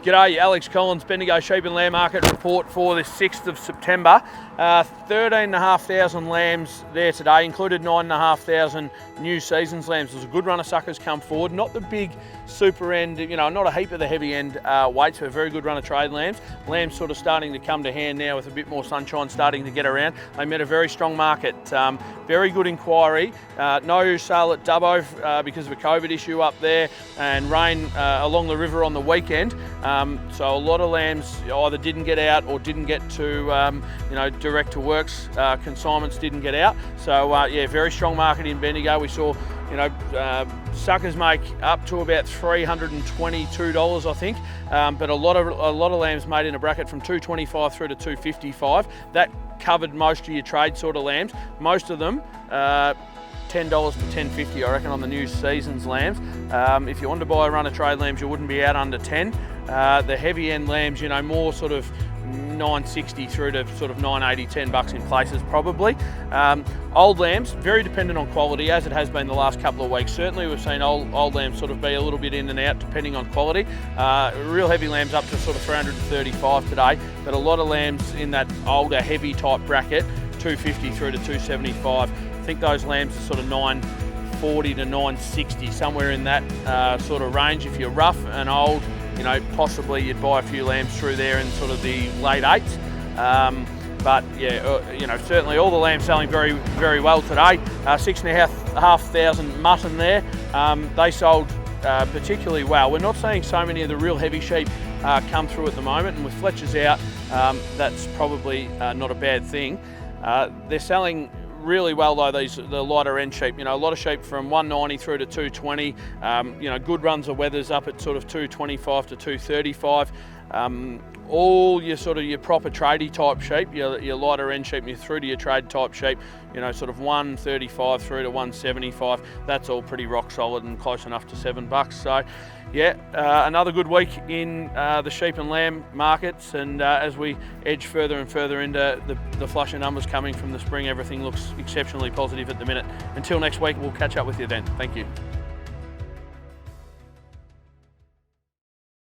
G'day, Alex Collins, Bendigo Sheep and Lamb Market report for the 6th of September. 13,500 lambs there today, included 9,500 new seasons lambs. There's a good run of suckers come forward, not the big super end, not a heap of the heavy end weights, but a very good run of trade lambs. Lambs sort of starting to come to hand now with a bit more sunshine starting to get around. They met a very strong market, very good inquiry. No sale at Dubbo because of a COVID issue up there and rain along the river on the weekend. So a lot of lambs either didn't get out or didn't get to, direct to works. Consignments didn't get out. So yeah, very strong market in Bendigo. We saw, suckers make up to about $322, I think. But a lot of lambs made in a bracket from $225 through to $255. That covered most of your trade sort of lambs. Most of them. $10 to $10.50, I reckon, on the new seasons lambs. If you wanted to buy a run of trade lambs, you wouldn't be out under 10. The heavy end lambs, more sort of $9.60 through to sort of $9.80, $10 in places probably. Old lambs, very dependent on quality, as it has been the last couple of weeks. Certainly we've seen old lambs sort of be a little bit in and out depending on quality. Real heavy lambs up to sort of $335 today, but a lot of lambs in that older heavy type bracket, $250 through to $275. I think those lambs are sort of $940 to $960, somewhere in that sort of range. If you're rough and old, possibly you'd buy a few lambs through there in sort of the late eights. But yeah, certainly all the lambs selling very, very well today. 6,500 mutton there. They sold particularly well. We're not seeing so many of the real heavy sheep come through at the moment, and with Fletcher's out, that's probably not a bad thing. They're selling really well though, the lighter end sheep. A lot of sheep from 190 through to 220. Good runs of weathers up at sort of 225 to 235. All your proper tradie type sheep, your lighter end sheep, and you're through to your trade type sheep, sort of 135 through to 175. That's all pretty rock solid and close enough to $7. So yeah, another good week in the sheep and lamb markets, and as we edge further and further into the flush of numbers coming from the spring, everything looks exceptionally positive at the minute. Until next week, we'll catch up with you then. Thank you.